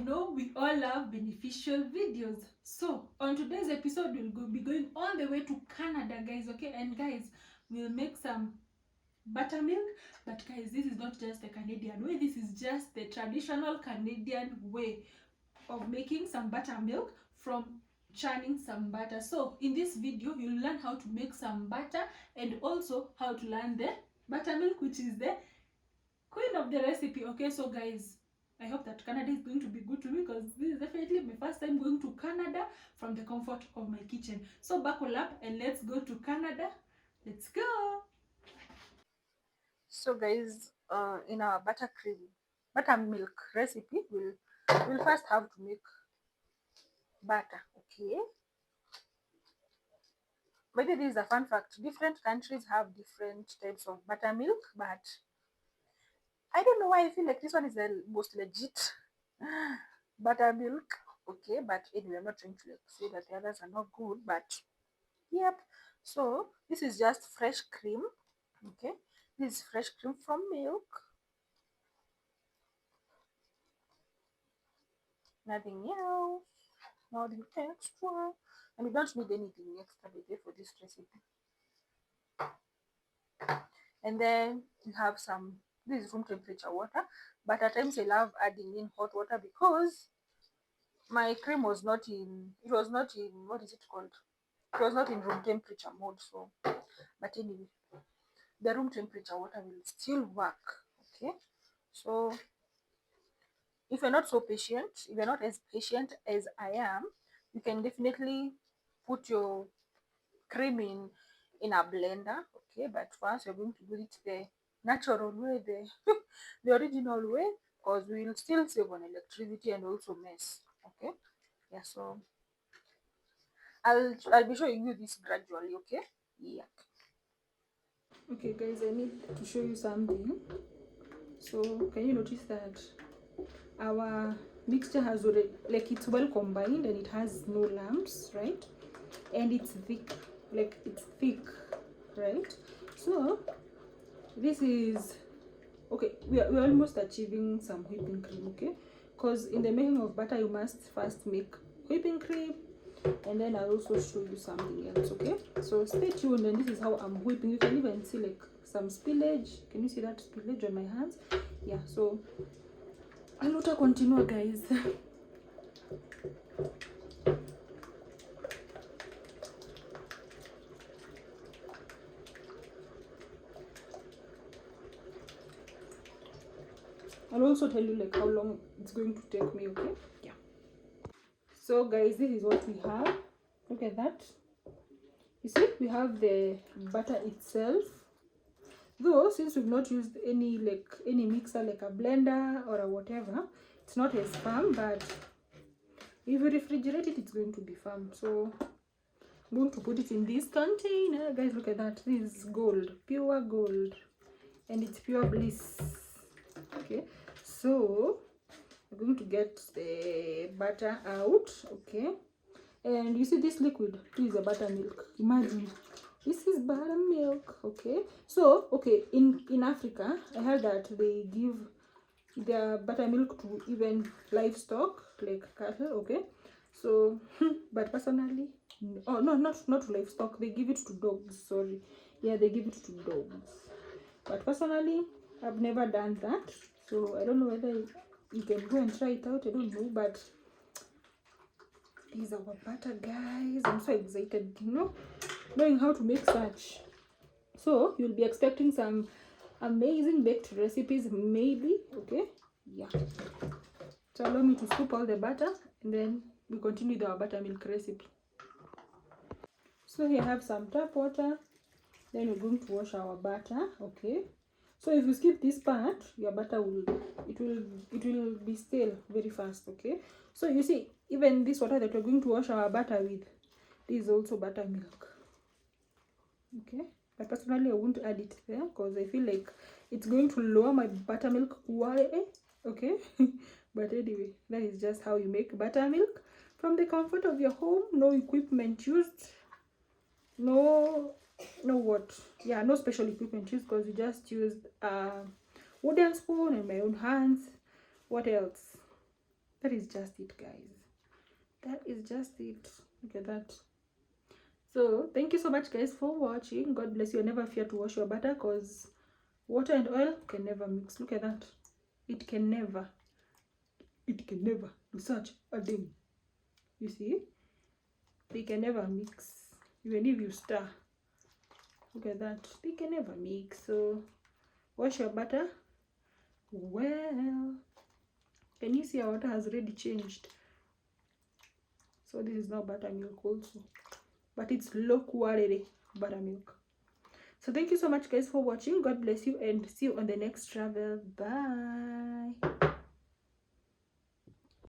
know we all love beneficial videos. So on today's episode, we'll be going all the way to Canada, guys. Okay, and guys, we'll make some buttermilk. But guys, this is not just the Canadian way. This is just the traditional Canadian way of making some buttermilk from churning some butter. So in this video, you'll learn how to make some butter and also how to learn the buttermilk, which is the queen of the recipe. Okay, so guys, I hope that Canada is going to be good to me because this is definitely my first time going to Canada from the comfort of my kitchen. So buckle up and let's go to Canada. Let's go. So guys, in our buttermilk recipe, we'll first have to make butter. Okay, but this is a fun fact. Different countries have different types of buttermilk, but I don't know why I feel like this one is the most legit buttermilk. Okay, but anyway, I'm not trying to like say that the others are not good, but yep. So this is just fresh cream. Okay, this is fresh cream from milk. Nothing else. Nothing extra. And we don't need anything extra for this recipe. And then you have some, this is room temperature water, but at times I love adding in hot water because my cream was not in, it was not in, what is it called, it was not in room temperature mode. So but anyway, the room temperature water will still work. Okay, so if you're not so patient, if you're not as patient as I am, you can definitely put your cream in a blender. Okay, but first you're going to do it the natural way, the original way, because we will still save on electricity and also mess. Okay, yeah, so I'll be showing you this gradually. Okay, yeah. Okay guys, I need to show you something. So can you notice that our mixture has already, like, it's well combined and it has no lumps, right? And it's thick, like it's thick, right? So this is okay. We're almost achieving some whipping cream. Okay, because in the making of butter you must first make whipping cream, and then I'll also show you something else. Okay, so stay tuned. And this is how I'm whipping. You can even see like some spillage. Can you see that spillage on my hands? Yeah, so I'll continue, guys. I'll also tell you like how long it's going to take me. Okay, yeah. So guys, this is what we have. Look at that. You see, we have the butter itself, though since we've not used any mixer like a blender or a whatever, it's not as firm, but if you refrigerate it, it's going to be firm. So I'm going to put it in this container. Guys, look at that. This is gold, pure gold, and it's pure bliss. Okay, so we're going to get the butter out. Okay, and you see this liquid, this is a buttermilk. Imagine, this is buttermilk. Okay, so okay, in Africa I heard that they give their buttermilk to even livestock like cattle. Okay, so but personally, oh no, not livestock, they give it to dogs. Sorry, yeah, they give it to dogs. But personally, I've never done that, so I don't know whether you can go and try it out. I don't know, but this is our butter, guys. I'm so excited, knowing how to make such. So you'll be expecting some amazing baked recipes, maybe. Okay, yeah. So allow me to scoop all the butter and then we continue with our buttermilk recipe. So here I have some tap water. Then we're going to wash our butter. Okay, so if you skip this part, your butter will be stale very fast. Okay, so you see, even this water that we're going to wash our butter with, this is also buttermilk. Okay, but personally I won't add it there because I feel like it's going to lower my buttermilk quality. Okay, but anyway, that is just how you make buttermilk from the comfort of your home. No equipment used, no special equipment used, because we just used a wooden spoon and my own hands. What else? That is just it, guys. That is just it. Look at that. So thank you so much, guys, for watching. God bless you. Never fear to wash your butter, because water and oil can never mix. Look at that. It can never do such a thing. You see, they can never mix, even if you stir. Look at that. They can never mix. So wash your butter well. Can you see our water has already changed? So this is now buttermilk also, but it's low quality buttermilk. So thank you so much, guys, for watching. God bless you, and see you on the next travel. Bye.